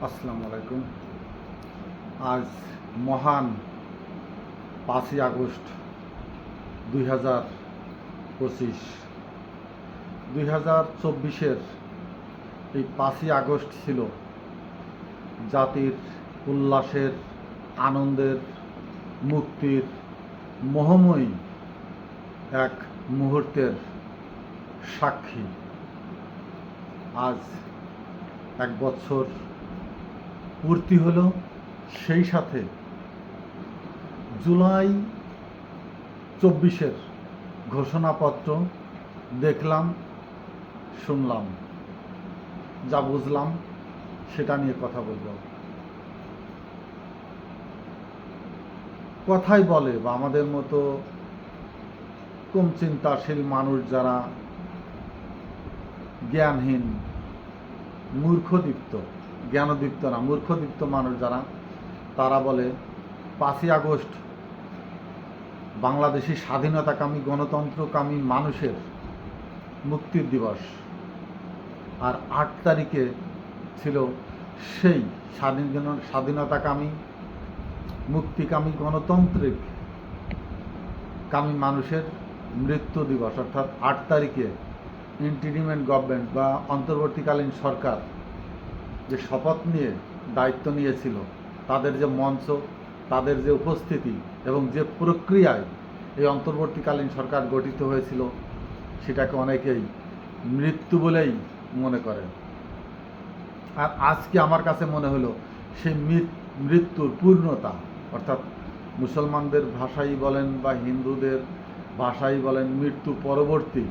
আসসালামু আলাইকুম। আজ মহান 5ই আগস্ট 2025। 2024-এর এই 5ই আগস্ট ছিল জাতির উল্লাসের, আনন্দের, মুক্তির মোহময়ী এক মুহূর্তের সাক্ষী। আজ 1 বছর পূর্তি হলো। সেই সাথে জুলাই 24-এর ঘোষণাপত্র দেখলাম, শুনলাম, যা বুঝলাম সেটা নিয়ে কথা বলব। কথাই বলে বা আমাদের মতো কম চিন্তাশীল মানুষ যারা জ্ঞানহীন, মূর্খদীপ্ত, জ্ঞানদীপ্ত না মূর্খদীপ্ত মানুষ যারা, তারা বলে 5ই আগস্ট বাংলাদেশি স্বাধীনতাকামী গণতন্ত্রকামী মানুষের মুক্তির দিবস, আর 8 তারিখে ছিল সেই স্বাধীনতাকামী, মুক্তিকামী, গণতান্ত্রিক কামী মানুষের মৃত্যু দিবস। অর্থাৎ 8 তারিখে ইন্টিরিমেন্ট গভর্নমেন্ট বা অন্তর্বর্তীকালীন সরকার যে শপথ নিয়ে দায়িত্ব নিয়েছিল, তাদের যে মঞ্চ, তাদের যে উপস্থিতি এবং যে প্রক্রিয়ায় এই অন্তর্বর্তীকালীন সরকার গঠিত হয়েছিল, সেটাকে অনেকেই মৃত্যু বলেই মনে করে। আর আজকে আমার কাছে মনে হলো সেই মৃত্যুর পূর্ণতা, অর্থাৎ মুসলমানদের ভাষাই বলেন বা হিন্দুদের ভাষাই বলেন, মৃত্যু পরবর্তী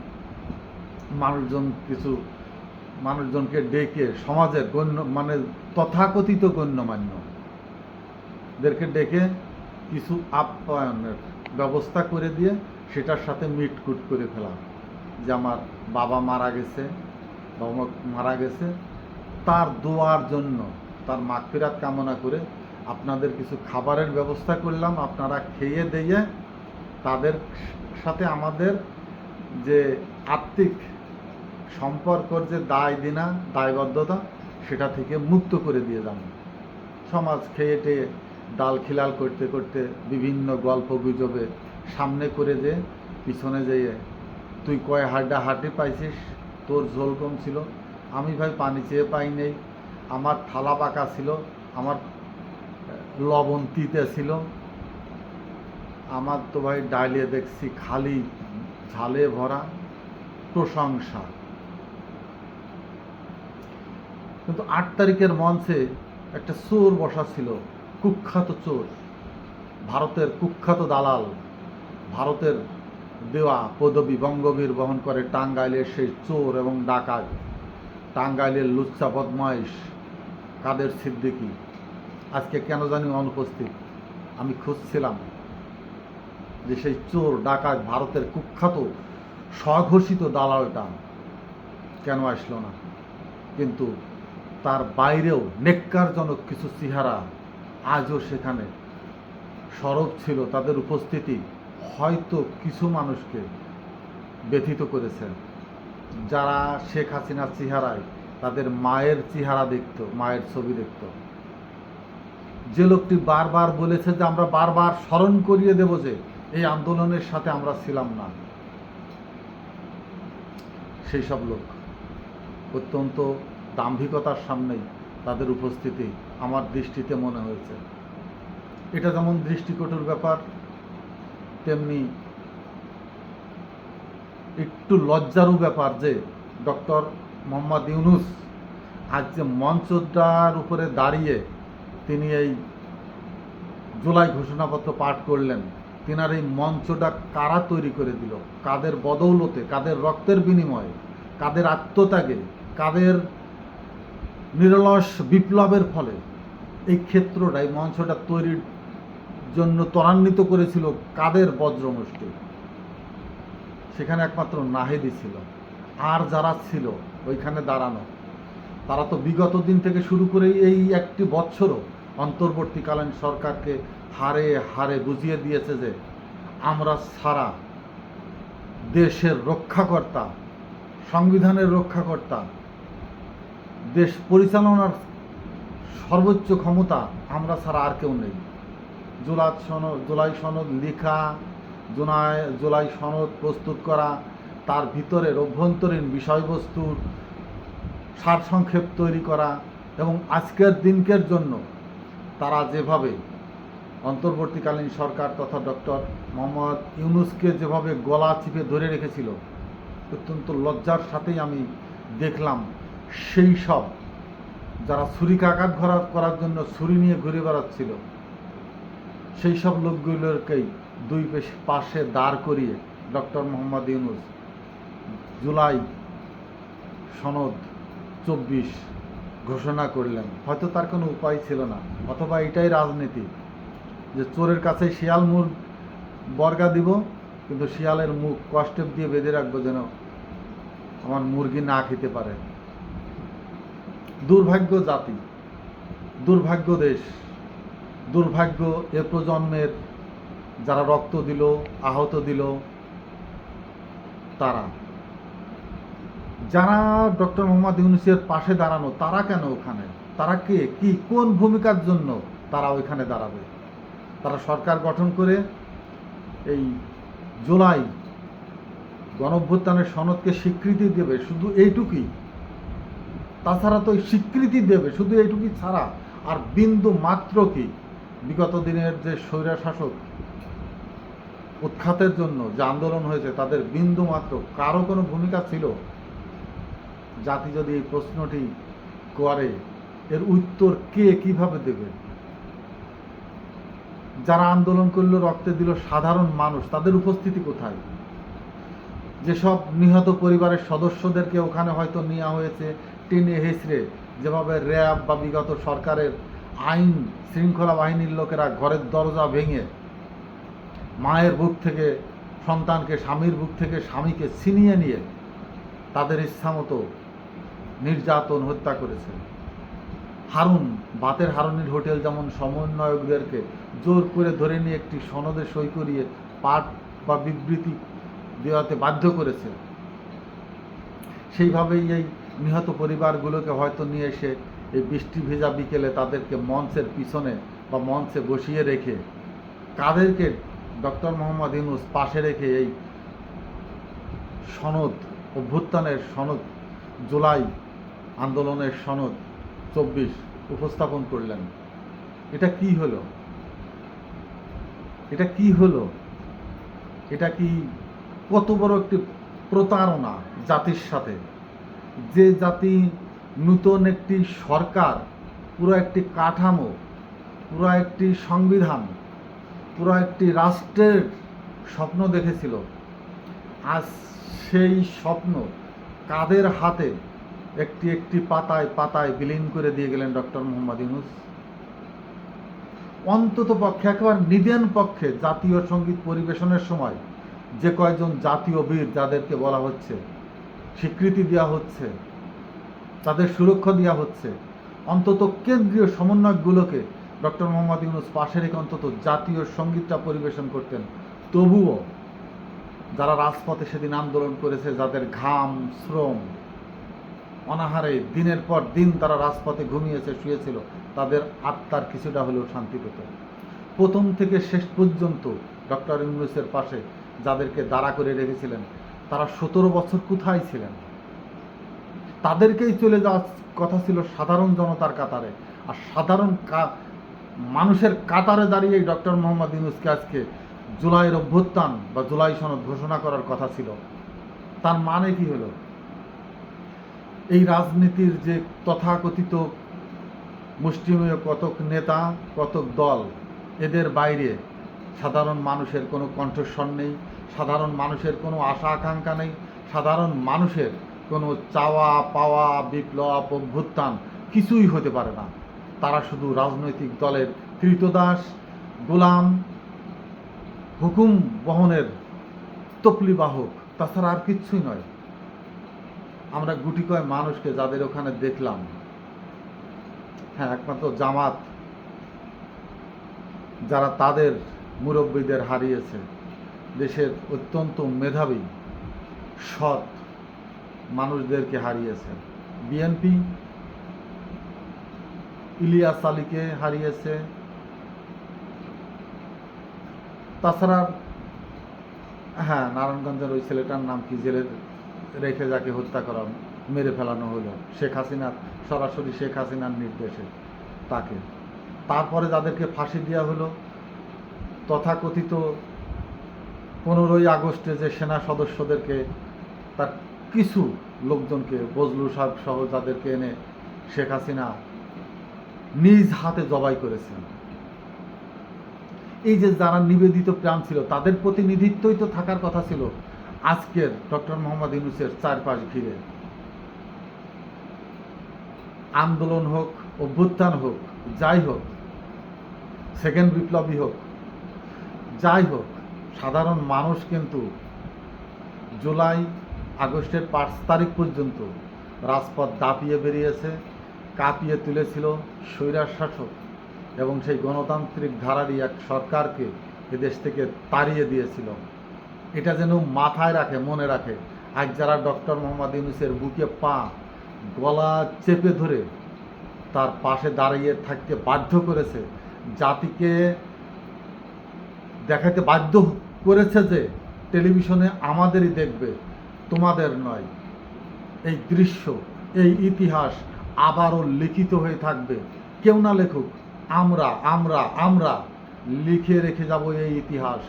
কিছু মানুষজনকে ডেকে সমাজের তথাকথিত গণ্যমান্যদেরকে ডেকে কিছু আপ্যায়নের ব্যবস্থা করে দিয়ে সেটার সাথে মিটকুট করে ফেলা, যে আমার বাবা মারা গেছে, তার দোয়ার জন্য, তার মাগফিরাত কামনা করে আপনাদের কিছু খাবারের ব্যবস্থা করলাম, আপনারা খেয়ে দিয়ে তাদের সাথে আমাদের যে আত্মিক সম্পর্কর যে দায়বদ্ধতা, সেটা থেকে মুক্ত করে দিয়ে যান। সমাজ খেয়ে টেয়ে ডাল খিলাল করতে করতে বিভিন্ন গল্প গুজবে সামনে করে যে পিছনে যেয়ে, তুই কয় হাঁটি পাইছিস, তোর ঝোল কম ছিল, আমি ভাই পানি চেয়ে পাই নেই, আমার থালা পাকা ছিল, আমার লবণ তিতে ছিল, আমার তো ভাই ডাইলে দেখছি খালি ঝালে ভরা প্রশংসা। কিন্তু 8 তারিখের মঞ্চে একটা চোর বসা ছিল, কুখ্যাত চোর, ভারতের কুখ্যাত দালাল, ভারতের দেওয়া পদবী বঙ্গবীর বহন করে টাঙ্গাইলের সেই চোর এবং ডাকাত, টাঙ্গাইলের লুচ্চা বদমাইশ কাদের সিদ্দিকী আজকে কেন জানি অনুপস্থিত। আমি খুঁজছিলাম যে সেই চোর ডাকাত, ভারতের কুখ্যাত স্বঘোষিত দালালটা কেন আসলো না। কিন্তু তার বাইরেও নেক্কারজনক কিছু চেহারা আজও সেখানে সরব ছিল। তাদের উপস্থিতি হয়তো কিছু মানুষকে ব্যথিত করেছে, যারা শেখ হাসিনার চেহারায় তাদের মায়ের চেহারা দেখত, মায়ের ছবি দেখত। যে লোকটি বারবার বলেছে যে আমরা বারবার স্মরণ করিয়ে দেব যে এই আন্দোলনের সাথে আমরা ছিলাম না, সেই সব লোক অত্যন্ত দাম্ভিকতার সামনেই তাদের উপস্থিতি আমার দৃষ্টিতে মনে হয়েছে। এটা যেমন দৃষ্টিকটুর ব্যাপার, তেমনি একটু লজ্জারও ব্যাপার যে ডক্টর মোহাম্মদ ইউনূস আজ যে মঞ্চটার উপরে দাঁড়িয়ে তিনি এই জুলাই ঘোষণাপত্র পাঠ করলেন, তিনার এই মঞ্চটা কারা তৈরি করে দিল, কাদের বদৌলতে, কাদের রক্তের বিনিময়ে, কাদের আত্মত্যাগে, কাদের নিরলস বিপ্লবের ফলে এই ক্ষেত্রটা, এই মঞ্চটা তৈরির জন্য ত্বরান্বিত করেছিল কাদের বজ্রমুষ্টি। সেখানে একমাত্র নাহিদই ছিল। আর যারা ছিল ওইখানে দাঁড়ানো, তারা তো বিগত দিন থেকে শুরু করে এই 1 বছরও অন্তর্বর্তীকালীন সরকারকে হারে হারে বুঝিয়ে দিয়েছে যে আমরা ছাড়া দেশের রক্ষাকর্তা, সংবিধানের রক্ষাকর্তা, দেশ পরিচালনার সর্বোচ্চ ক্ষমতা আমরা ছাড়া আর কেউ নেই। জুলাই সনদ লেখা, জুলাই সনদ প্রস্তুত করা, তার ভিতরের অভ্যন্তরীণ বিষয়বস্তুর সারসংক্ষেপ তৈরি করা, এবং আজকের দিনকের জন্য তারা যেভাবে অন্তর্বর্তীকালীন সরকার তথা ডক্টর মোহাম্মদ ইউনূসকে যেভাবে গলা চিপে ধরে রেখেছিল, অত্যন্ত লজ্জার সাথেই আমি দেখলাম সেই সব যারা ছুরিকাঘাত করার জন্য ছুরি নিয়ে ঘুরে বেড়াচ্ছিল, সেই সব লোকগুলোকেই দুই পাশে দাঁড় করিয়ে ডক্টর মোহাম্মদ ইউনূস জুলাই সনদ 24 ঘোষণা করলেন। হয়তো তার কোনো উপায় ছিল না, অথবা এটাই রাজনীতি যে চোরের কাছে শিয়াল বর্গা দিব, কিন্তু শিয়ালের মুখ কষ্টেপ দিয়ে বেঁধে রাখবো যেন আমার মুরগি না খেতে পারে। দুর্ভাগ্য জাতি, দুর্ভাগ্য দেশ, দুর্ভাগ্য এ প্রজন্মের যারা রক্ত দিল, আহত দিল, তারা যারা ডক্টর মোহাম্মদ ইউনূসের পাশে দাঁড়ানো, তারা কেন ওখানে? তারা কে, কি, কোন ভূমিকার জন্য তারা ওইখানে দাঁড়াবে? তারা সরকার গঠন করে এই জুলাই গণঅভ্যুত্থানের সনদকে স্বীকৃতি দেবে, শুধু এইটুকুই। তাছাড়া তো স্বীকৃতি দেবে শুধু এইটুকুই ছাড়া আর বিন্দু মাত্র কি বিগত দিনের যে স্বৈরশাসক উৎখাতের জন্য যে আন্দোলন হয়েছে তাদের বিন্দু মাত্র কারো কোনো ভূমিকা ছিল? জাতি যদি এই প্রশ্নটি করে, এর উত্তর কে কিভাবে দেবে? যারা আন্দোলন করলো, রক্তে দিল, সাধারণ মানুষ, তাদের উপস্থিতি কোথায়? যেসব নিহত পরিবারের সদস্যদেরকে ওখানে হয়তো নেওয়া হয়েছে টেনে হেঁচড়ে, যেভাবে র্যাব বা বিগত সরকারের আইন শৃঙ্খলা বাহিনীর লোকেরা ঘরের দরজা ভেঙে মায়ের বুক থেকে সন্তানকে, স্বামীর বুক থেকে স্বামীকে ছিনিয়ে নিয়ে তাদের ইচ্ছামতো নির্যাতন, হত্যা করেছে। বাতের হারুনির হোটেল যেমন সমন্বয়কদেরকে জোর করে ধরে নিয়ে একটি সনদে সই করিয়ে পাঠ বা বিবৃতি দেওয়াতে বাধ্য করেছে, সেইভাবেই এই নিহত পরিবারগুলোকে হয়তো নিয়ে এসে এই বৃষ্টি ভেজা বিকেলে তাদেরকে মঞ্চের পিছনে বা মঞ্চে বসিয়ে রেখে কাদেরকে ডক্টর মোহাম্মদ ইউনূস পাশে রেখে এই সনদ, অভ্যুত্থানের সনদ, জুলাই আন্দোলনের সনদ 24 উপস্থাপন করলেন। এটা কি হলো? এটা কি হলো? এটা কি কত বড় একটি প্রতারণা জাতির সাথে? যে জাতি নূতন একটি সরকার, পুরো একটি কাঠামো, পুরো একটি সংবিধান, পুরো একটি রাষ্ট্রের স্বপ্ন দেখেছিল, আজ সেই স্বপ্ন কাদের হাতে একটি একটি পাতায় পাতায় বিলীন করে দিয়ে গেলেন ডক্টর মোহাম্মদ ইউনূস। অন্তত পক্ষে, একেবারে নিদেন পক্ষে জাতীয় সঙ্গীত পরিবেশনের সময় যে কয়জন জাতীয় বীর যাদেরকে বলা হচ্ছে, স্বীকৃতি দেওয়া হচ্ছে, তাদের সুরক্ষা দেওয়া হচ্ছে, অন্তত কেন্দ্রীয় সমন্বয়কগুলোকে ডক্টর মোহাম্মদ ইউনূস পাশে রেখে অন্তত জাতীয় সঙ্গীতটা পরিবেশন করতেন। তবুও যারা রাজপথে সেদিন আন্দোলন করেছে, যাদের ঘাম, শ্রম, অনাহারে দিনের পর দিন তারা রাজপথে ঘুমিয়েছে, শুয়েছিল, তাদের আত্মার কিছুটা হলেও শান্তি পেত। প্রথম থেকে শেষ পর্যন্ত ডক্টর ইউনূসের পাশে যাদেরকে দাঁড়া করে রেখেছিলেন, তারা 17 বছর কোথায় ছিলেন? তাদেরকেই চলে যাওয়ার কথা ছিল সাধারণ জনতার কাতারে, আর সাধারণ মানুষের কাতারে দাঁড়িয়ে ডক্টর মোহাম্মদ ইউনূসকে আজকে জুলাইয়ের অভ্যুত্থান বা জুলাই সনদ ঘোষণা করার কথা ছিল। তার মানে কি হলো? এই রাজনীতির যে তথাকথিত মুষ্টিমেয় কতক নেতা, কতক দল, এদের বাইরে সাধারণ মানুষের কোনো কণ্ঠস্বর নেই, সাধারণ মানুষের কোনো আশা আকাঙ্ক্ষা নেই, সাধারণ মানুষের কোনো চাওয়া পাওয়া, বিপ্লব, অভ্যুত্থান কিছুই হতে পারে না। তারা শুধু রাজনৈতিক দলের কৃতদাস, গোলাম, হুকুম বহনের তপলিবাহক, তাছাড়া আর কিচ্ছুই নয়। আমরা গুটি কয় মানুষকে যাদের ওখানে দেখলাম, হ্যাঁ, একমাত্র জামাত যারা তাদের মুরব্বীদের হারিয়েছে, দেশের অত্যন্ত মেধাবী সৎ মানুষদেরকে হারিয়েছে। বিএনপি ইলিয়াস আলীকে হারিয়েছে। তাছাড়া হ্যাঁ, নারায়ণগঞ্জের ওই ছেলেটার নাম কি, জেলে রেখে যাকে হত্যা করা, মেরে ফেলানো হলো শেখ হাসিনার, সরাসরি শেখ হাসিনার নির্দেশে তাকে। তারপরে যাদেরকে ফাঁসি দেওয়া হলো, তথাকথিত 15ই আগস্টে যে সেনা সদস্যদেরকে, তার কিছু লোকজনকে, বজলু সাহেব সহ যাদেরকে এনে শেখ হাসিনা নিজ হাতে জবাই করেছেন, এই যে যারা নিবেদিত প্রাণ ছিল, তাদের প্রতিনিধিত্বই তো থাকার কথা ছিল আজকের ডক্টর মোহাম্মদ ইউনূসের চারপাশ ঘিরে। আন্দোলন হোক, অভ্যুত্থান হোক, যাই হোক, সেকেন্ড বিপ্লবী হোক, যাই হোক, সাধারণ মানুষ কিন্তু জুলাই আগস্টের 5 তারিখ পর্যন্ত রাজপথ দাপিয়ে বেরিয়েছে, কাঁপিয়ে তুলেছিল স্বৈরার শাসক এবং সেই গণতান্ত্রিক ধারারই এক সরকারকে এদেশ থেকে তাড়িয়ে দিয়েছিল। এটা যেন মাথায় রাখে, মনে রাখে। আজ যারা ডক্টর মোহাম্মদ ইউনূসের বুকে পা, গলা চেপে ধরে তার পাশে দাঁড়িয়ে থাকতে বাধ্য করেছে, জাতিকে দেখাতে বাধ্য করেছে যে টেলিভিশনে আমাদেরই দেখবে, তোমাদের নয়, এই দৃশ্য, এই ইতিহাস আবারও লিখিত হয়ে থাকবে। কেউ না লেখুক, আমরা আমরা আমরা লিখে রেখে যাব এই ইতিহাস।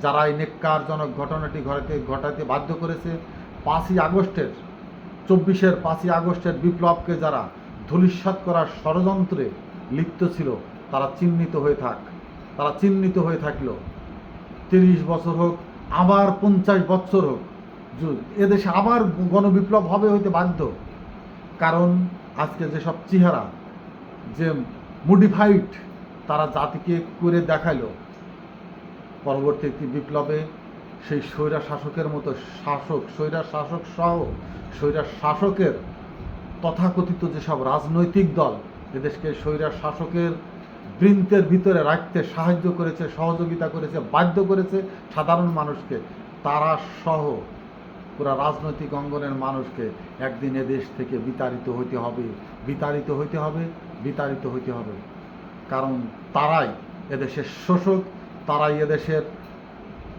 যারা এই নেক্কারজনক ঘটনাটি ঘটাতে বাধ্য করেছে, 5ই আগস্টের 5ই আগস্টের বিপ্লবকে যারা ধূলিসাৎ করার ষড়যন্ত্রে লিপ্ত ছিল, তারা চিহ্নিত হয়ে থাক, তারা চিহ্নিত হয়ে থাকলো। 30 বছর হোক, আবার 50 বছর হোক, এদেশে আবার গণবিপ্লব হবে হইতে বাধ্য। কারণ আজকে যেসব চেহারা, যে মডিফাইড তারা জাতিকে করে দেখাইল, পরবর্তী একটি বিপ্লবে সেই স্বৈরা শাসকের মতো শাসক, স্বৈরা শাসক সহ স্বৈরা শাসকের তথাকথিত যেসব রাজনৈতিক দল এদেশকে স্বৈরা শাসকের বৃন্তের ভিতরে রাখতে সাহায্য করেছে, সহযোগিতা করেছে, বাধ্য করেছে সাধারণ মানুষকে, তারা সহ পুরা রাজনৈতিক অঙ্গনের মানুষকে একদিন এদেশ থেকে বিতাড়িত হইতে হবে, বিতাড়িত হইতে হবে, বিতাড়িত হইতে হবে। কারণ তারাই এদেশের শোষক, তারাই এদেশের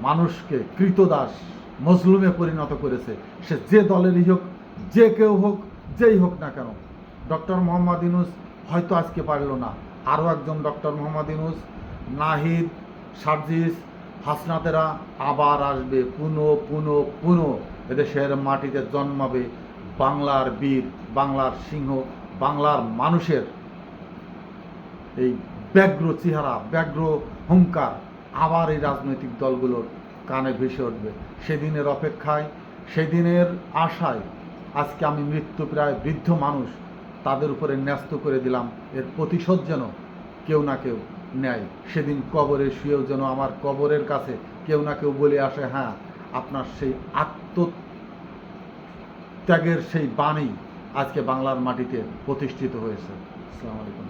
মানুষকে কৃতদাস, মজলুমে পরিণত করেছে। সে যে দলেরই হোক, যে কেউ হোক, যেই হোক না কেন। ডক্টর মোহাম্মদ ইউনূস হয়তো আজকে পারল না, আরও একজন ডক্টর মোহাম্মদ ইউনূস, নাহিদ, সার্জিস, হাসনাতেরা আবার আসবে, পুনঃ এদেশের মাটিতে জন্মাবে বাংলার বীর, বাংলার সিংহ, বাংলার মানুষের এই ব্যগ্র চেহারা, ব্যগ্র হুঙ্কার আবার এই রাজনৈতিক দলগুলোর কানে ভেসে উঠবে। সেদিনের অপেক্ষায়, সেদিনের আশায় আজকে আমি মৃত্যুপ্রায় বৃদ্ধ মানুষ, তাদের উপরে ন্যস্ত করে দিলাম। এর প্রতিশোধ যেন কেউ না কেউ নেয়। সেদিন কবরে শুয়েও যেন আমার কবরের কাছে কেউ না কেউ বলে আসে, হ্যাঁ, আপনার সেই আত্মত্যাগের সেই বাণী আজকে বাংলার মাটিতে প্রতিষ্ঠিত হয়েছে। আসসালামু আলাইকুম।